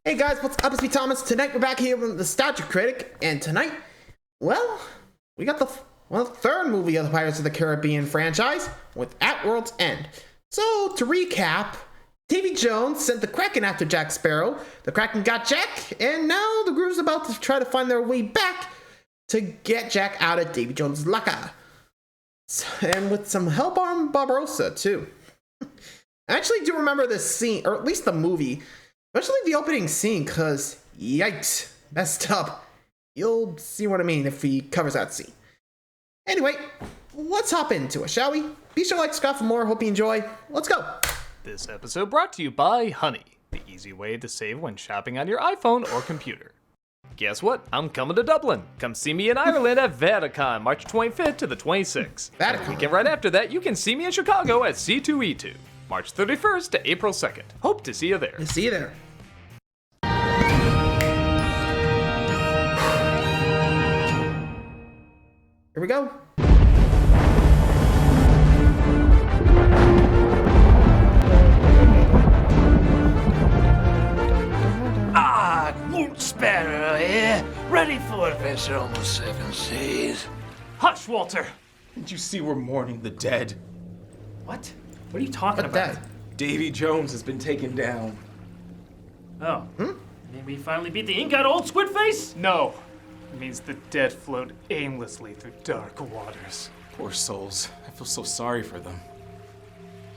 Hey guys, what's up? It's me, Thomas. Tonight we're back here with the Nostalgia Critic, and tonight, well, we got the third movie of the Pirates of the Caribbean franchise with At World's End. So, to recap, Davy Jones sent the Kraken after Jack Sparrow, the Kraken got Jack, and now the crew's about to try to find their way back to get Jack out of Davy Jones' locker. And with some help on Barbarossa, too. I actually do remember this scene, or at least the movie, especially the opening scene, because, yikes, messed up. You'll see what I mean if he covers that scene. Anyway, let's hop into it, shall we? Be sure to like, subscribe for more. Hope you enjoy. Let's go. This episode brought to you by Honey, the easy way to save when shopping on your iPhone or computer. Guess what? I'm coming to Dublin. Come see me in Ireland at Vaticon, March 25th to the 26th. Vaticon. And the weekend right after that, you can see me in Chicago at C2E2, March 31st to April 2nd. Hope to see you there. See you there. Here we go. Won't Sparrow here, ready for adventure on the seven seas. Hush, Walter! Did you see we're mourning the dead? What? What are you talking What about? that? Davy Jones has been taken down. Oh. Maybe we finally beat the ink out of old Squidface? No. It means the dead float aimlessly through dark waters. Poor souls. I feel so sorry for them.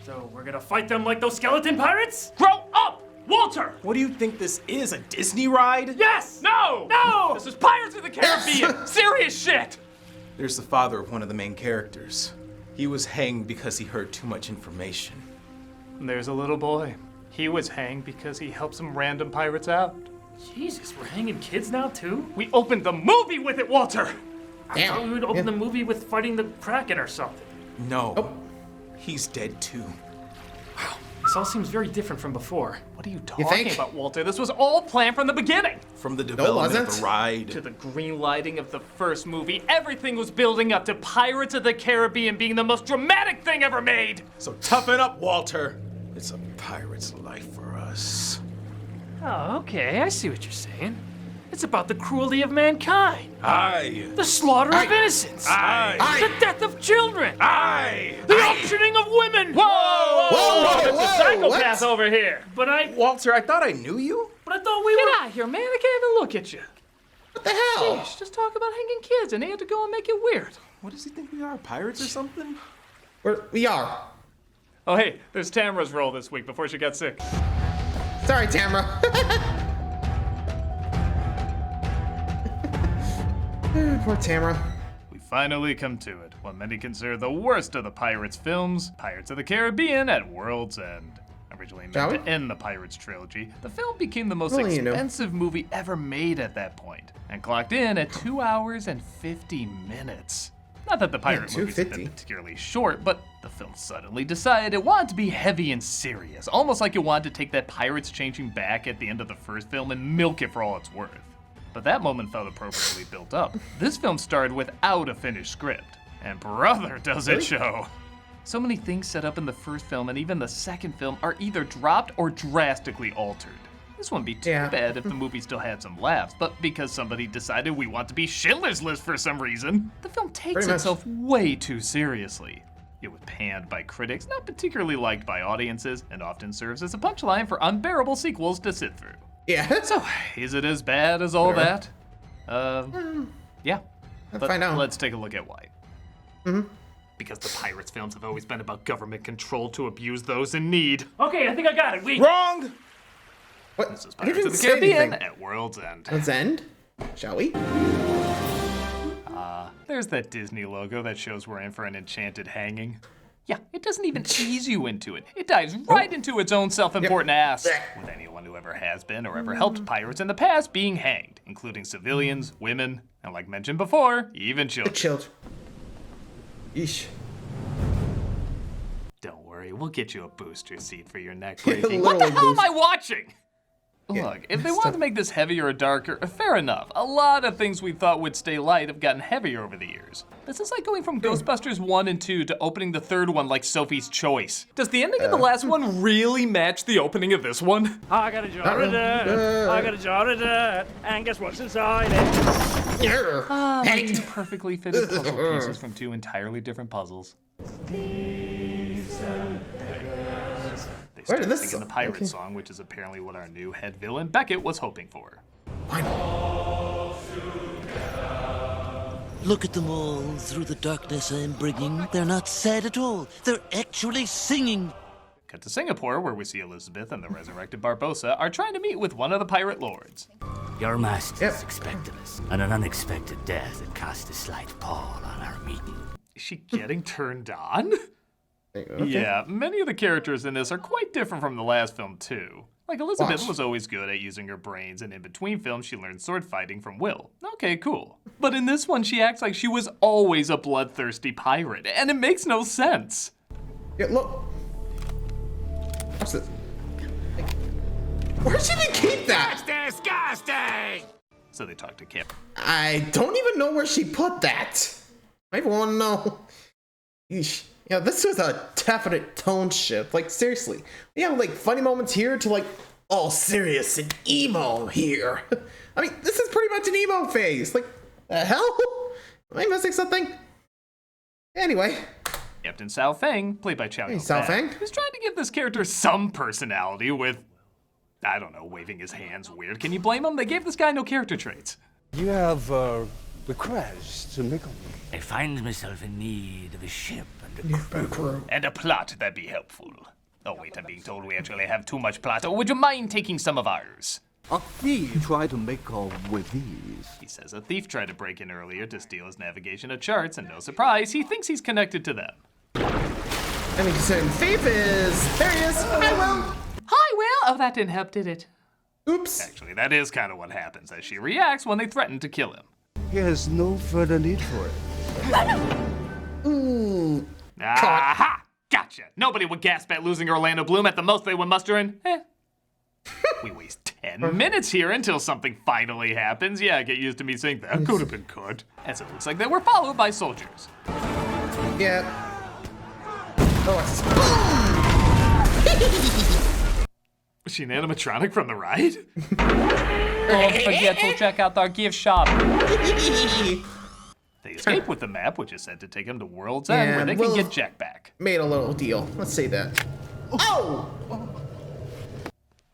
So we're gonna fight them like those skeleton pirates? Grow up, Walter! What do you think this is, a Disney ride? Yes! No! No! This is Pirates of the Caribbean! Serious shit! There's the father of one of the main characters. He was hanged because he heard too much information. There's a little boy. He was hanged because he helped some random pirates out. Jesus, we're hanging kids now too? We opened the movie with it, Walter! I thought we would open the movie with fighting the Kraken or something. No. Oh. He's dead too. This all seems very different from before. What are you You talking think? about, Walter? This was all planned from the beginning! From the development of wasn't. the ride. To the green lighting of the first movie, everything was building up to Pirates of the Caribbean being the most dramatic thing ever made! So toughen up, Walter. It's a pirate's life for us. Oh, okay, I see what you're saying. It's about the cruelty of mankind, Aye. the slaughter of Aye. innocents, Aye. the death of children, Aye. the auctioning of women. Whoa, It's a psychopath what? over here! But I Walter, I thought I knew you. thought we Get were. out of here, man! I can't even look at you. What the hell? Sheesh, just talk about hanging kids, and he had to go and make it weird. What does he think we are, pirates or something? We are. Oh, hey, there's Tamara's role this week before she got sick. Sorry, Tamara. Poor Tamara. We finally come to it, what many consider the worst of the Pirates films, Pirates of the Caribbean at World's End. Originally Shall meant we? to end the Pirates trilogy, the film became the most Well, you know. expensive movie ever made at that point, and clocked in at 2 hours and 50 minutes. Not that the pirate movies have been 250. particularly short, but the film suddenly decided it wanted to be heavy and serious, almost like it wanted to take that pirates changing back at the end of the first film and milk it for all it's worth. But that moment felt appropriately built up. This film started without a finished script, and brother does it show. So many things set up in the first film and even the second film are either dropped or drastically altered. This wouldn't be too Yeah. bad if the movie still had some laughs, but because somebody decided we want to be Schindler's List for some reason, the film takes Pretty much. itself way too seriously. It was panned by critics, not particularly liked by audiences, and often serves as a punchline for unbearable sequels to sit through. Yeah. So, is it as bad as all Sure. that? Yeah. Let's find out. Let's take a look at why. Because the Pirates films have always been about government control to abuse those in need. Okay, I think I got it. We. Wrong! What? This is I didn't Pirates of the say Caribbean anything. at World's End. Let's end. Shall we? There's that Disney logo that shows we're in for an enchanted hanging. Yeah, it doesn't even ease you into it. It dives right into its own self-important ass. With anyone who ever has been or ever helped pirates in the past being hanged, including civilians, women, and like mentioned before, even The children. children. Yeesh. Don't worry, we'll get you a booster seat for your neck breaking. What the Literally hell am boost. I watching? Look, if they wanted to make this heavier or darker, fair enough. A lot of things we thought would stay light have gotten heavier over the years. This is like going from Ghostbusters 1 and 2 to opening the third one like Sophie's Choice. Does the ending of the last one really match the opening of this one? I got a jar of dirt, I got a jar of dirt, and guess what's inside it? Like two perfectly fitted puzzle pieces from two entirely different puzzles. They Where did started this singing the song- pirate okay. song, which is apparently what our new head villain Beckett was hoping for. Look at them all through the darkness I'm bringing. They're not sad at all. They're actually singing. Cut to Singapore, where we see Elizabeth and the resurrected Barbossa are trying to meet with one of the pirate lords. Your masters Yep. expected us, and an unexpected death had cast a slight pall on our meeting. Is she getting turned on? Okay. Yeah, many of the characters in this are quite different from the last film, too. Like, Elizabeth was always good at using her brains, and in between films, she learned sword fighting from Will. Okay, cool. But in this one, she acts like she was always a bloodthirsty pirate, and it makes no sense. Yeah, look. What's this? Where'd she even keep that? Disgusting! So they talk to Kip. I don't even know where she put that. I even want to know. Yeesh. Yeah, this was a definite tone shift. Like, seriously. We have, like, funny moments here to, like, all serious and emo here. I mean, this is pretty much an emo phase. Like, the hell? Am I missing something? Anyway. Captain Sao Feng, played by Chow Yun Sao Fat, Feng. who's trying to give this character some personality with, I don't know, waving his hands weird. Can you blame him? They gave this guy no character traits. You have a request to make on me. I find myself in need of a ship and a crew. And a plot that'd be helpful. Oh wait, I'm being told we actually have too much plot. Oh, would you mind taking some of ours? A thief tried to make off with these. He says a thief tried to break in earlier to steal his navigation of charts, and no surprise, he thinks he's connected to them. I mean, considering thief is. There he is. Hi, Will. Hi, Will! Oh, that didn't help, did it? Oops. Actually, that is kind of what happens, as she reacts when they threaten to kill him. He has no further need for it. Ooh. Aha! Gotcha! Nobody would gasp at losing Orlando Bloom. At the most they would muster in, We waste 10 minutes here until something finally happens. Yeah, get used to me saying that could have been cut. As it looks like they were followed by soldiers. Yeah. Oh, Was she an animatronic from the ride? Don't forget to check out our gift shop. They escape with the map, which is said to take them to World's End, where And they can Will- get Jack back. made a little deal. Let's say that. Oh!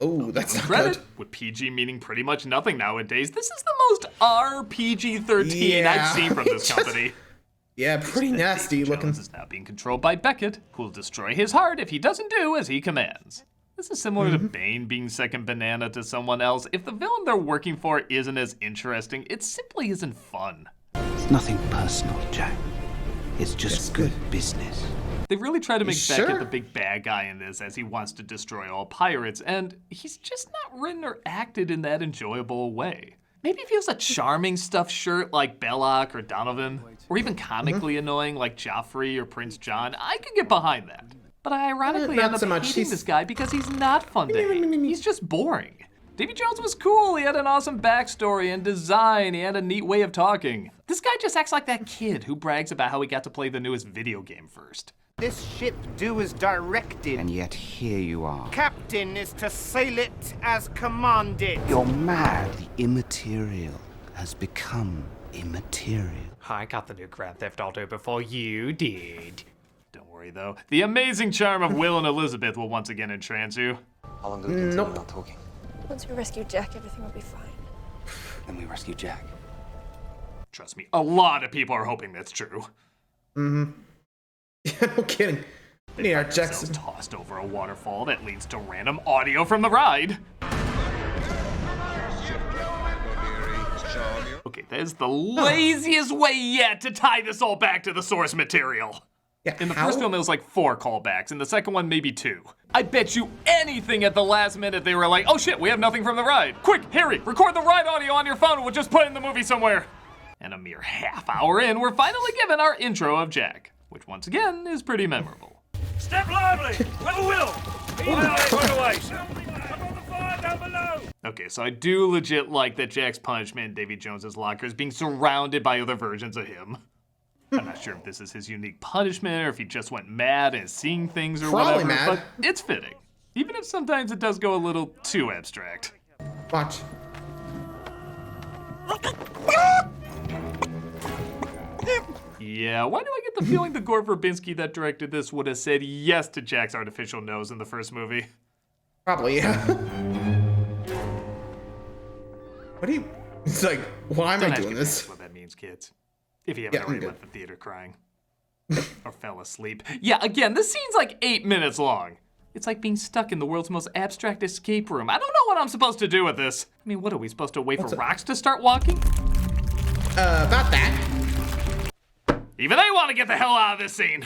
Oh, that's not Credit, good. with PG meaning pretty much nothing nowadays, this is the most RPG-13 Yeah. I've seen from this company. Yeah, pretty nasty Davy looking. Jones is now being controlled by Beckett, who'll destroy his heart if he doesn't do as he commands. This is similar to Bane being second banana to someone else. If the villain they're working for isn't as interesting, it simply isn't fun. It's nothing personal, Jack. It's just good business. They really try to make sure? Beckett the big bad guy in this, as he wants to destroy all pirates, and he's just not written or acted in that enjoyable way. Maybe if he was a charming stuffed shirt like Belloc or Donovan, or even comically annoying like Joffrey or Prince John, I could get behind that. But I ironically Not end up so much. hating He's- this guy because he's not fun to hate. He's just boring. Davy Jones was cool. He had an awesome backstory and design. He had a neat way of talking. This guy just acts like that kid who brags about how he got to play the newest video game first. This ship do as directed. And yet here you are. Captain is to sail it as commanded. You're mad. The immaterial has become immaterial. I got the new Grand Theft Auto before you did. Don't worry though. The amazing charm of Will and Elizabeth will once again entrance you. How long do we continue not talking? Once we rescue Jack, everything will be fine. Then we rescue Jack. Trust me, a lot of people are hoping that's true. Yeah, no kidding. We need our Jackson. Themselves tossed over a waterfall that leads to random audio from the ride. Okay, that is the laziest way yet to tie this all back to the source material. Yeah, In the how? first film, it was like 4 callbacks. In the second one, maybe 2. I bet you anything at the last minute they were like, oh shit, we have nothing from the ride. Quick, Harry, record the ride audio on your phone. We'll just put it in the movie somewhere. And a mere half hour in, we're finally given our intro of Jack, which once again is pretty memorable. Step lively! With a will! Fire away! down below! Okay, so I do legit like that Jack's punishment in Davy Jones's locker is being surrounded by other versions of him. I'm not sure if this is his unique punishment or if he just went mad and is seeing things or Probably whatever, mad. but it's fitting. Even if sometimes it does go a little too abstract. Watch. Yeah, why do I get the feeling the Gore Verbinski that directed this would have said yes to Jack's artificial nose in the first movie? Probably, yeah. What do you... It's like, why am Don't I ask doing your this? parents what that means, kids. If you haven't Yeah, I'm already good. left the theater crying. Or fell asleep. Yeah, again, this scene's like 8 minutes long. It's like being stuck in the world's most abstract escape room. I don't know what I'm supposed to do with this. I mean, what are we supposed to wait for rocks to start walking? About that. Even they want to get the hell out of this scene.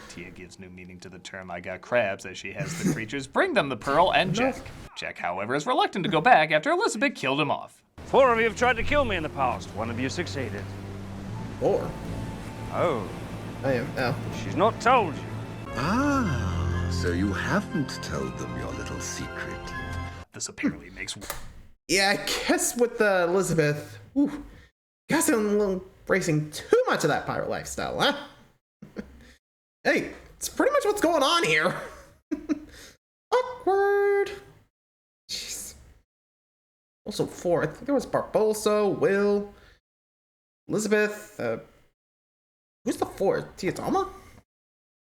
Tia gives new meaning to the term I got crabs as she has the creatures bring them the pearl and Jack. Jack, however, is reluctant to go back after Elizabeth killed him off. 4 of you have tried to kill me in the past. 1 of you succeeded. 4. Oh, I am, oh. she's not told you. Ah, so you haven't told them your little secret. This apparently makes... Yeah, I guess with Elizabeth, guess I'm embracing too much of that pirate lifestyle, huh? Hey, it's pretty much what's going on here. Awkward. Jeez. Also 4, I think there was Barbosa, Will, Elizabeth, who's the 4th? Tiatama?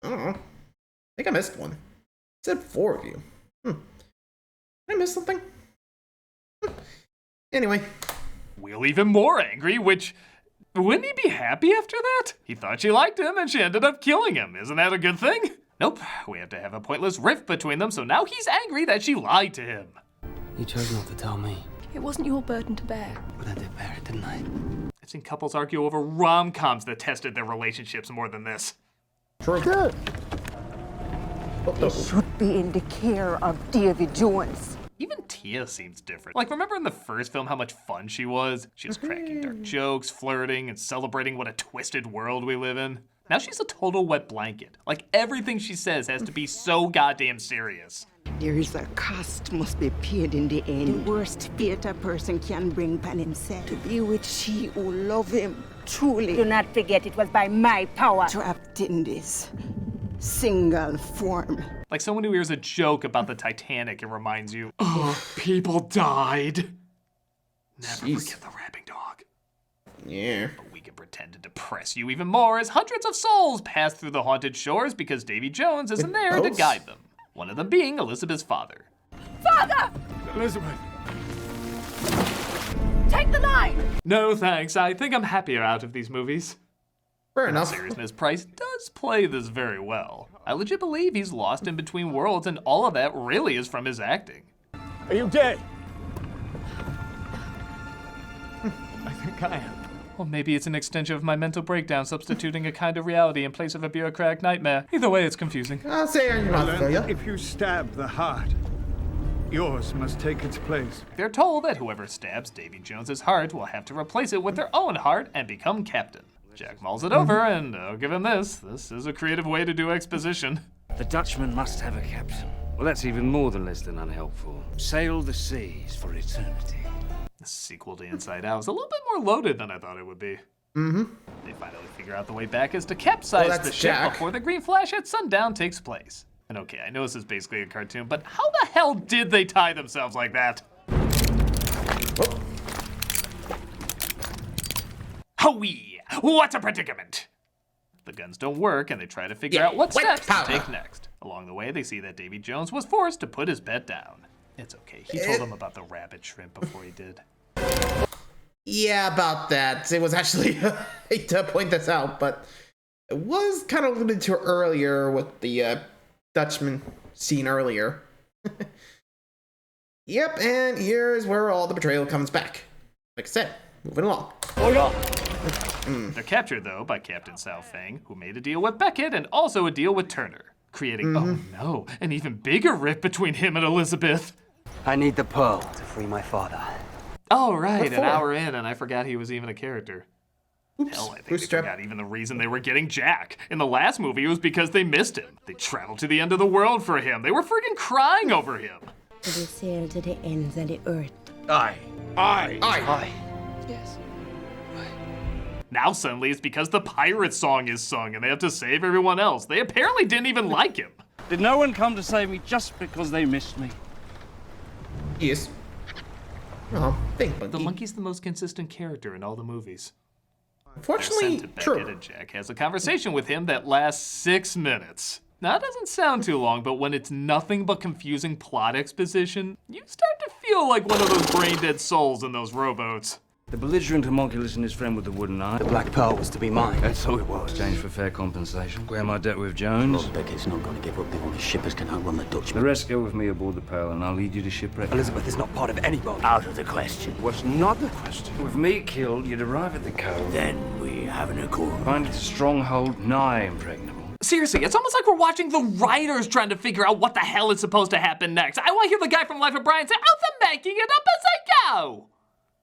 I don't know. I think I missed one. It said 4 of you. Did I miss something? Anyway. Will even more angry, which... Wouldn't he be happy after that? He thought she liked him and she ended up killing him. Isn't that a good thing? Nope. We have to have a pointless rift between them, so now he's angry that she lied to him. You chose not to tell me. It wasn't your burden to bear. But I did bear it, didn't I? I've seen couples argue over rom-coms that tested their relationships more than this. Good. It should be in the care of Davy Jones. Even Tia seems different. Like, remember in the first film how much fun she was? She was cracking dark jokes, flirting, and celebrating what a twisted world we live in. Now she's a total wet blanket. Like, everything she says has to be so goddamn serious. There is a cost must be paid in the end. The worst fate a person can bring upon himself. To be with she who love him truly. Do not forget it was by my power. Trapped in this single form. Like someone who hears a joke about the Titanic and reminds you, oh, people died. Never forget the rapping dog. Yeah. But we can pretend to depress you even more as hundreds of souls pass through the haunted shores because Davy Jones isn't there to guide them. One of them being Elizabeth's father. Father! Elizabeth. Take the line! No thanks, I think I'm happier out of these movies. Fair enough. Seriousness, Price does play this very well. I legit believe he's lost in between worlds and all of that really is from his acting. Are you gay? I think I am. Well, maybe it's an extension of my mental breakdown substituting a kind of reality in place of a bureaucratic nightmare. Either way, it's confusing. I'll say on your mouth, yeah. If you stab the heart, yours must take its place. They're told that whoever stabs Davy Jones's heart will have to replace it with their own heart and become captain. Jack mulls it over, and I'll give him this. This is a creative way to do exposition. The Dutchman must have a captain. Well, that's even more than less than unhelpful. Sail the seas for eternity. The sequel to Inside Out is a little bit more loaded than I thought it would be. They finally figure out the way back is to capsize the ship before the green flash at sundown takes place. And okay, I know this is basically a cartoon, but how the hell did they tie themselves like that? Howee! What a predicament! The guns don't work, and they try to figure out what steps to take next. Along the way, they see that Davy Jones was forced to put his bet down. It's okay, he told them about the rabbit shrimp before he did. Yeah, about that. It was actually, I hate to point this out, but it was kind of alluded to earlier with the Dutchman scene earlier. Yep, and here's where all the betrayal comes back. Like I said, moving along. They're captured, though, by Captain Sao Fang, who made a deal with Beckett and also a deal with Turner, creating, oh no, an even bigger rift between him and Elizabeth. I need the pearl to free my father. Oh, right, an hour in, and I forgot he was even a character. Oops. Hell, I think they forgot even the reason they were getting Jack. In the last movie, it was because they missed him. They traveled to the end of the world for him. They were freaking crying over him. It will sail to the ends of the earth. Aye. Yes. Now suddenly it's because the pirate song is sung and they have to save everyone else. They apparently didn't even like him. Did no one come to save me just because they missed me? Yes. Oh, think The monkey's the most consistent character in all the movies. Unfortunately, Sent to true. Beckett, and Jack has a conversation with him that lasts 6 minutes. Now, that doesn't sound too long, but when it's nothing but confusing plot exposition, you start to feel like one of those brain-dead souls in those rowboats. The belligerent homunculus and his friend with the wooden eye. The Black Pearl was to be mine. That's so it was. Exchange for fair compensation. Clear my debt with Jones. Lord Beckett's not going to give up. The only shippers can outrun the The Dutchman. rest go with me aboard the Pearl, and I'll lead you to shipwreck. Elizabeth is not part of any boat. Out of the question. What's not the question? With me killed, you'd arrive at the cove. Then we have an accord. Find its stronghold nigh impregnable. Seriously, it's almost like we're watching the writers trying to figure out what the hell is supposed to happen next. I want to hear the guy from Life of Brian say, "Oh, they're making it up as they go."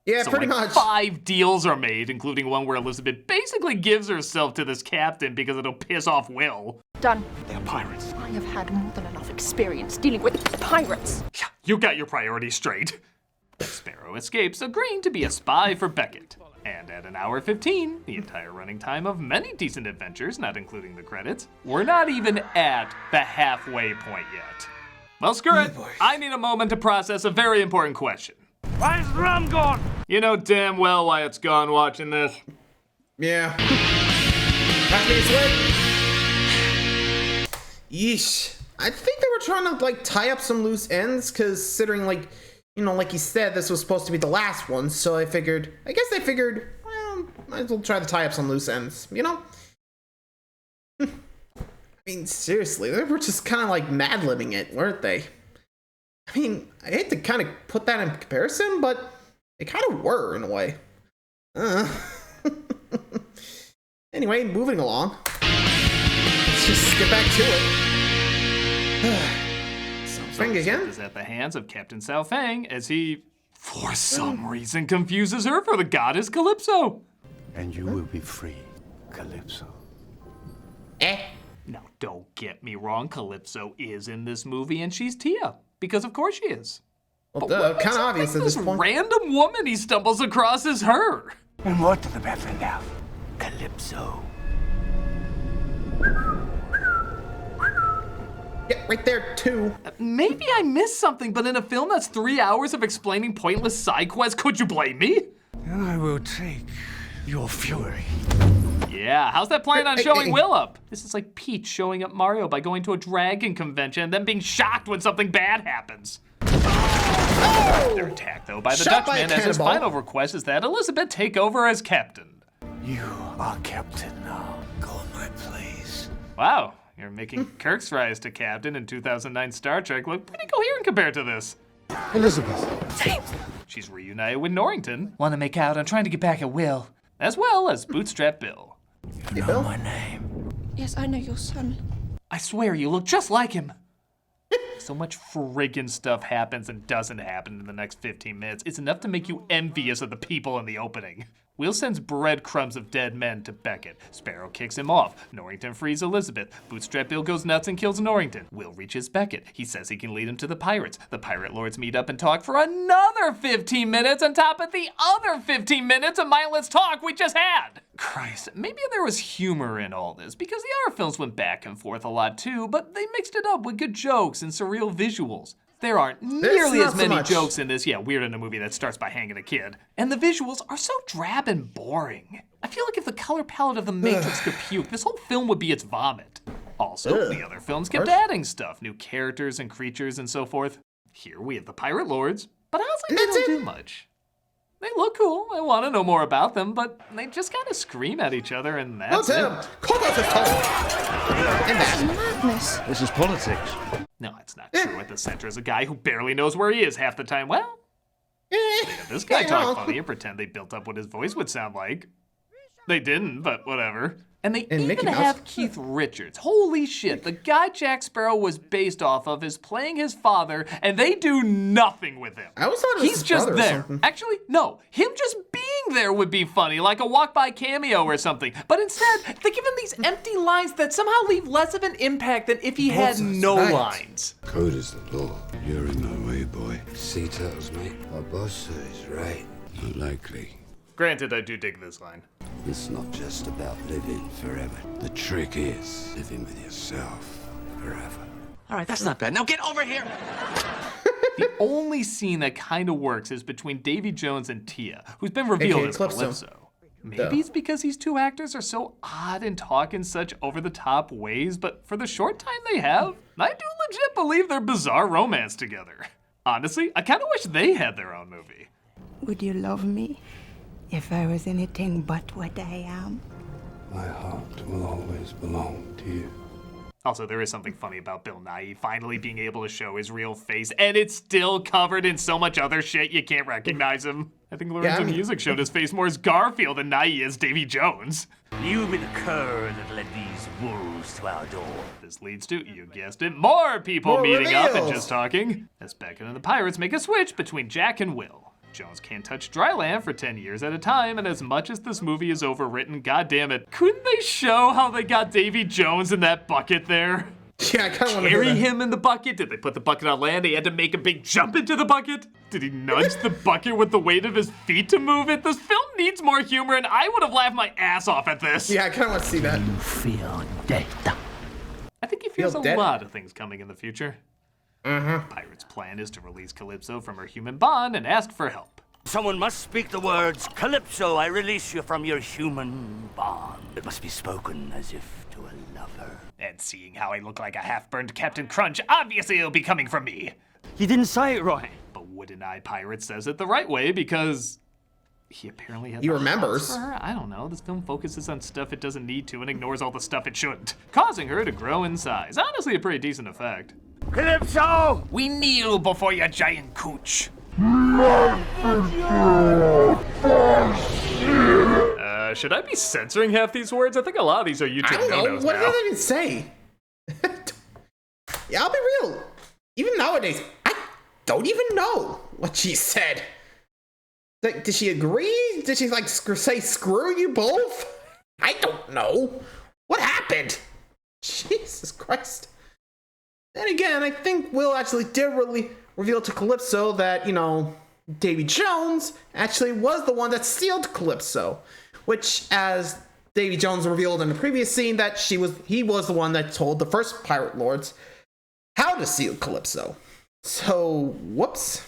Yeah, So pretty like much. 5 deals are made, including one where Elizabeth basically gives herself to this captain because it'll piss off Will. Done. They are pirates. I have had more than enough experience dealing with pirates. Yeah, you got your priorities straight. Sparrow escapes, agreeing to be a spy for Beckett. And at 1:15, the entire running time of many decent adventures, not including the credits, we're not even at the halfway point yet. Well, screw it. I need a moment to process a very important question. Why is the rum gone? You know damn well why it's gone watching this. Yeah. That's me, Slick. Yeesh. I think they were trying to like tie up some loose ends, considering like, you know, like you said, this was supposed to be the last one. So I guess they figured, well, might as well try to tie up some loose ends, you know? I mean, seriously, they were just kind of like mad-libbing it, weren't they? I mean, I hate to kind of put that in comparison, but they kind of were in a way. Anyway, moving along. Let's just get back to it. Feng again? Is at the hands of Captain Sao Feng as he, for some reason, confuses her for the goddess Calypso. And you will be free, Calypso. Now, don't get me wrong, Calypso is in this movie and she's Tia. Because of course she is. Well, kind of obvious at this point. Random woman he stumbles across is her. And what do the brethren have? Calypso. Yeah, right there, too. Maybe I missed something, but in a film that's 3 hours of explaining pointless side quests, could you blame me? And I will take your fury. Yeah, how's that plan on showing Will up? This is like Peach showing up Mario by going to a dragon convention and then being shocked when something bad happens. Oh! They're attacked, though, by the Shot by a Dutchman, as his cannonball. final request is that Elizabeth take over as captain. You are captain now. Go my place. Wow, you're making Kirk's rise to captain in 2009 Star Trek look pretty coherent compared to this. Elizabeth. She's reunited with Norrington. Want to make out on trying to get back at Will, as well as Bootstrap Bill. Hey, Bill? My name. Yes, I know your son. I swear you look just like him. So much friggin' stuff happens and doesn't happen in the next 15 minutes. It's enough to make you envious of the people in the opening. Will sends breadcrumbs of dead men to Beckett. Sparrow kicks him off. Norrington frees Elizabeth. Bootstrap Bill goes nuts and kills Norrington. Will reaches Beckett. He says he can lead him to the pirates. The pirate lords meet up and talk for another 15 minutes on top of the other 15 minutes of mindless talk we just had. Christ, maybe there was humor in all this, because the other films went back and forth a lot too, but they mixed it up with good jokes and surreal visuals. There aren't nearly as many jokes in this, weird in a movie that starts by hanging a kid. And the visuals are so drab and boring. I feel like if the color palette of The Matrix could puke, this whole film would be its vomit. Also, the other films kept adding stuff, new characters and creatures and so forth. Here we have the Pirate Lords, but honestly they don't do much. They look cool, I want to know more about them, but they just kind of scream at each other and that's it. This is madness. This is politics. No, it's not true. At the center is a guy who barely knows where he is half the time. Well, this guy talk funny and pretend they built up what his voice would sound like. They didn't, but whatever. And they even have Keith Richards. Holy shit, the guy Jack Sparrow was based off of is playing his father, and they do nothing with him. I always thought it was He's his just brother or there. something. Actually, no. Him just being there would be funny, like a walk-by cameo or something. But instead, they give him these empty lines that somehow leave less of an impact than if he had no lines. Code is the law. You're in no way, boy. Sea turtles, mate. Our boss is right. Unlikely. Granted, I do dig this line. It's not just about living forever. The trick is living with yourself forever. All right, that's not bad. Now get over here. The only scene that kind of works is between Davy Jones and Tia, who's been revealed as Calypso. Maybe it's because these two actors are so odd and talk in such over-the-top ways, but for the short time they have, I do legit believe their bizarre romance together. Honestly, I kind of wish they had their own movie. Would you love me if I was anything but what I am? My heart will always belong to you. Also, there is something funny about Bill Nighy finally being able to show his real face, and it's still covered in so much other shit you can't recognize him. I think Lorenzo Music showed his face more as Garfield than Nighy is Davy Jones. You be the cur that led these wolves to our door. This leads to, you guessed it, more people meeting up and just talking. As Beckett and the pirates make a switch between Jack and Will. Jones can't touch dry land for 10 years at a time, and as much as this movie is overwritten, goddammit, couldn't they show how they got Davy Jones in that bucket there? Yeah, I kind of want to carry him in the bucket? Did they put the bucket on land? He had to make a big jump into the bucket? Did he nudge the bucket with the weight of his feet to move it? This film needs more humor, and I would have laughed my ass off at this. Yeah, I kind of want to see that. You feel dead. I think he feels a lot of things coming in the future. Pirate's plan is to release Calypso from her human bond and ask for help. Someone must speak the words, Calypso, I release you from your human bond. It must be spoken as if to a lover. And seeing how I look like a half-burned Captain Crunch, obviously it'll be coming from me. You didn't say it right. But Wooden Eye Pirate says it the right way because he apparently has. He remembers. For her? I don't know. This film focuses on stuff it doesn't need to and ignores all the stuff it shouldn't, causing her to grow in size. Honestly, a pretty decent effect. Calypso! We kneel before your giant cooch. Should I be censoring half these words? I think a lot of these are YouTube I don't know. no-nos What now. did I even say? Yeah, I'll be real. Even nowadays, I don't even know what she said. Like, did she agree? Did she like say screw you both? I don't know. What happened? Jesus Christ. And again, I think Will actually did really reveal to Calypso that, you know, Davy Jones actually was the one that sealed Calypso. Which, as Davy Jones revealed in the previous scene, that he was the one that told the first pirate lords how to seal Calypso. So, whoops.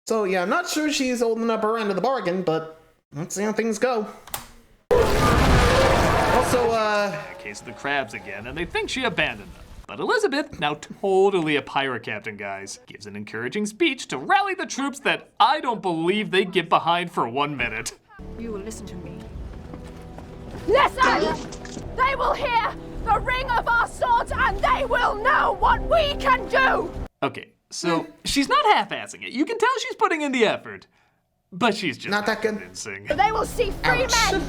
So yeah, I'm not sure she's holding up her end of the bargain, but let's see how things go. Also, case of the crabs again, and they think she abandoned them. But Elizabeth, now totally a pirate captain, guys, gives an encouraging speech to rally the troops that I don't believe they get behind for 1 minute. You will listen to me. Listen! They will hear the ring of our swords and they will know what we can do! Okay, so she's not half-assing it. You can tell she's putting in the effort. But she's just not that convincing. They will see free men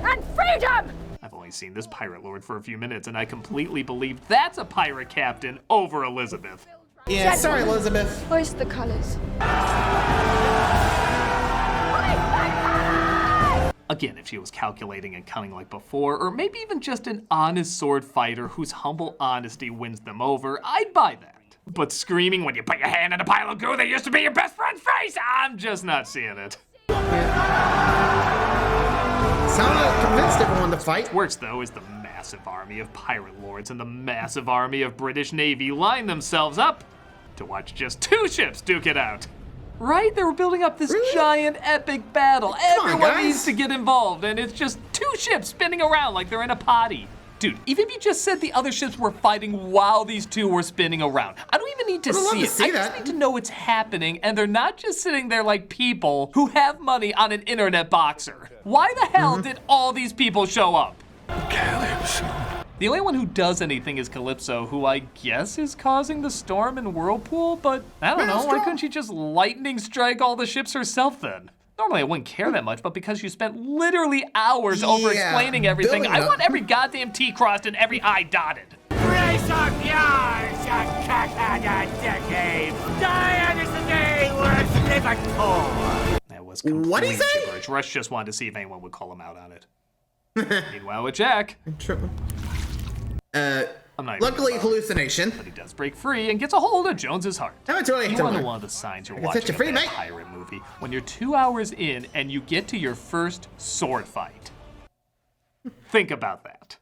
and freedom! I've only seen this pirate lord for a few minutes, and I completely believe that's a pirate captain over Elizabeth. Yeah, sorry, Elizabeth. Hoist the colors. Again, if she was calculating and cunning like before, or maybe even just an honest sword fighter whose humble honesty wins them over, I'd buy that. But screaming when you put your hand in a pile of goo that used to be your best friend's face, I'm just not seeing it. Sounded like convinced everyone to fight. Worse, though, is the massive army of pirate lords and the massive army of British Navy line themselves up to watch just 2 ships duke it out. Right? They were building up this giant epic battle. Everyone needs to get involved, and it's just 2 ships spinning around like they're in a potty. Dude, even if you just said the other ships were fighting while these 2 were spinning around, I don't even need to see it. I just need to know it's happening, and they're not just sitting there like people who have money on an internet boxer. Why the hell did all these people show up? Calypso. The only one who does anything is Calypso, who I guess is causing the storm and whirlpool, but I don't know, why couldn't she just lightning strike all the ships herself then? Normally I wouldn't care that much, but because you spent literally hours over explaining everything, I want every goddamn T crossed and every I dotted. Brace up yours, you cockheaded decade! Diane is the day worth living for! That was complete gibberish. Rush just wanted to see if anyone would call him out on it. Meanwhile with Jack. I'm not Luckily, hallucination. But he does break free and gets a hold of Jones's heart. How much really You want to one of the signs you're watching free, a mate. pirate movie when you're 2 hours in and you get to your first sword fight. Think about that.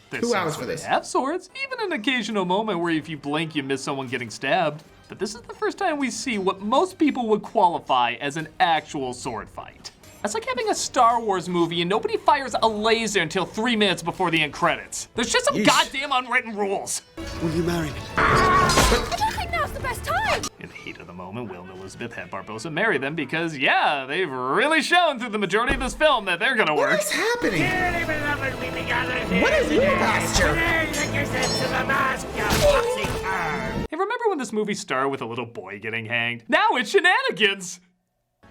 There's 2 hours scenes for where this. they have swords, even an occasional moment where if you blink, you miss someone getting stabbed. But this is the first time we see what most people would qualify as an actual sword fight. That's like having a Star Wars movie and nobody fires a laser until 3 minutes before the end credits. There's just some goddamn unwritten rules. Will you marry me? I don't think now's the best time. In the heat of the moment, Will and Elizabeth have Barbossa marry them because, yeah, they've really shown through the majority of this film that they're gonna work. What is happening? Dearly beloved, we began here What is your today. posture? Today, take your sense to the mask, you foxy cur. Hey, remember when this movie started with a little boy getting hanged? Now it's shenanigans!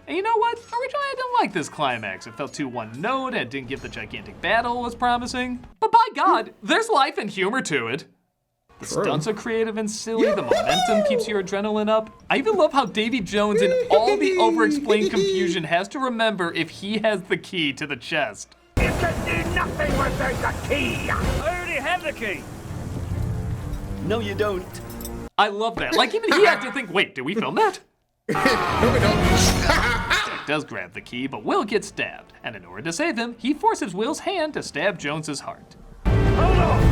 And you know what? Originally, I didn't like this climax. It felt too one-note and didn't give the gigantic battle it was promising. But by God, there's life and humor to it. The stunts are creative and silly. The momentum keeps your adrenaline up. I even love how Davy Jones, in all the over-explained confusion, has to remember if he has the key to the chest. You can do nothing without the key. I already have the key. No, you don't. I love that. Like, even he had to think, wait, did we film that? No, we don't. Jack does grab the key, but Will gets stabbed. And in order to save him, he forces Will's hand to stab Jones's heart. Hold on.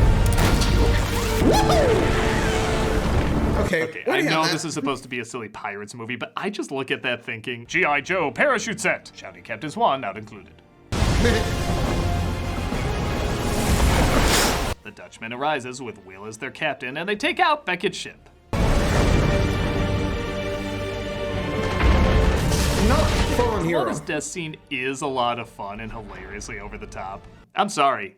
Okay, I know this is supposed to be a silly pirates movie, but I just look at that thinking, G.I. Joe, parachute set, shouting Captain Swan not included. The Dutchman arises with Will as their captain, and they take out Beckett's ship. While this death scene is a lot of fun and hilariously over the top, I'm sorry,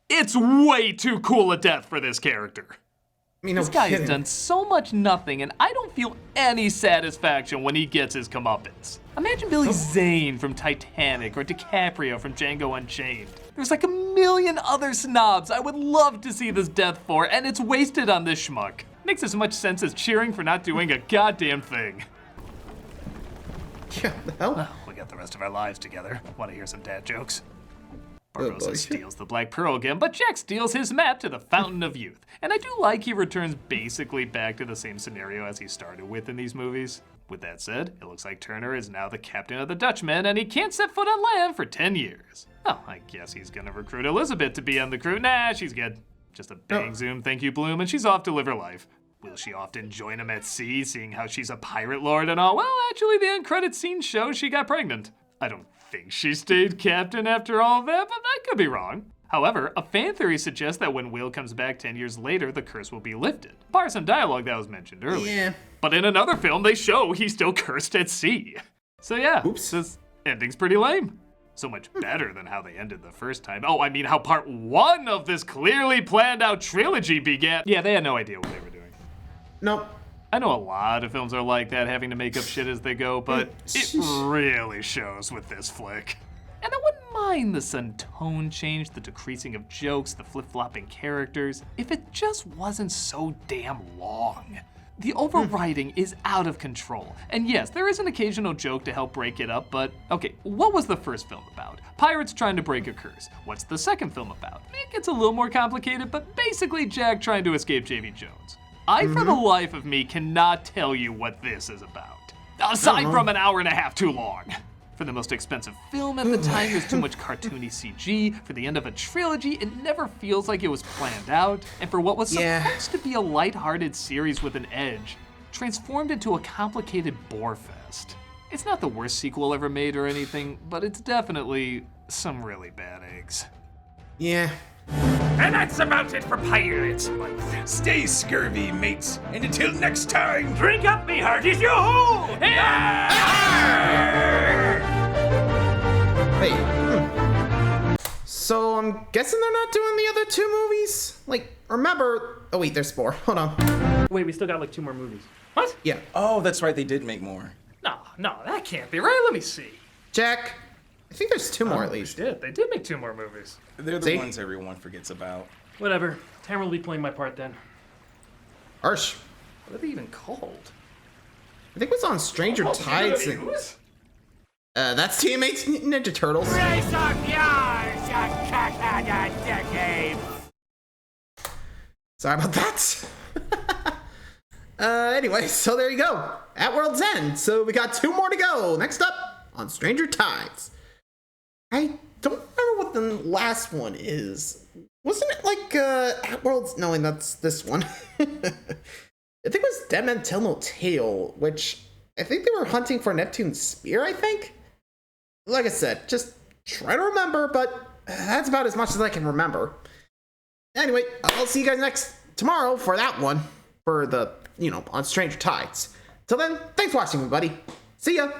it's way too cool a death for this character. I mean, This guy has done so much nothing, and I don't feel any satisfaction when he gets his comeuppance. Imagine Billy Zane from Titanic or DiCaprio from Django Unchained. There's like a million other snobs I would love to see this death for, and it's wasted on this schmuck. Makes as much sense as cheering for not doing a goddamn thing. Yeah, the hell? Well, we got the rest of our lives together. Want to hear some dad jokes? Barbossa steals the Black Pearl again, but Jack steals his map to the Fountain of Youth. And I do like he returns basically back to the same scenario as he started with in these movies. With that said, it looks like Turner is now the captain of the Dutchman, and he can't set foot on land for 10 years. Oh, I guess he's gonna recruit Elizabeth to be on the crew. Nah, she's good. Just a bang zoom, thank you, Bloom, and she's off to live her life. Will she often join him at sea, seeing how she's a pirate lord and all? Well, actually, the end credits scene shows she got pregnant. I don't think she stayed captain after all of that, but I could be wrong. However, a fan theory suggests that when Will comes back 10 years later, the curse will be lifted. Bar some dialogue that was mentioned earlier. Yeah. But in another film, they show he's still cursed at sea. So yeah, this ending's pretty lame. So much better than how they ended the first time. Oh, I mean how part 1 of this clearly planned out trilogy began. Yeah, they had no idea what they were doing. Nope. I know a lot of films are like that, having to make up shit as they go, but it really shows with this flick. And I wouldn't mind the sudden tone change, the decreasing of jokes, the flip-flopping characters, if it just wasn't so damn long. The overwriting is out of control. And yes, there is an occasional joke to help break it up, but okay, what was the first film about? Pirates trying to break a curse. What's the second film about? It gets a little more complicated, but basically Jack trying to escape Davy Jones. I, for the life of me, cannot tell you what this is about. Aside from an hour and a half too long. For the most expensive film at the time, there's too much cartoony CG. For the end of a trilogy, it never feels like it was planned out. And for what was supposed to be a lighthearted series with an edge, transformed into a complicated bore fest. It's not the worst sequel ever made or anything, but it's definitely some really bad eggs. Yeah. And that's about it for Pirates Month. Stay scurvy, mates, and until next time, Drink up, me hearties, yo-ho! Wait. So I'm guessing they're not doing the other 2 movies? Like, remember... Oh wait, there's 4. Hold on. Wait, we still got like 2 more movies. What? Yeah. Oh, that's right, they did make more. No, that can't be right. Let me see. Jack, I think there's 2 more at least. They did make 2 more movies. They're the ones everyone forgets about. Whatever. Tamara will be playing my part then. Harsh. What are they even called? I think it was on Stranger Tides. That's Teenage Ninja Turtles. Race of yours, you cockheaded decade! Sorry about that. Anyway, so there you go. At World's End. So we got 2 more to go. Next up on Stranger Tides. I don't remember what the last one is. Wasn't it like At World's... No, that's this one. I think it was Dead Men Tell No Tale, which I think they were hunting for Neptune's spear, I think? Like I said, just try to remember, but that's about as much as I can remember. Anyway, I'll see you guys tomorrow for that one. For the, on Stranger Tides. Till then, thanks for watching, everybody. See ya!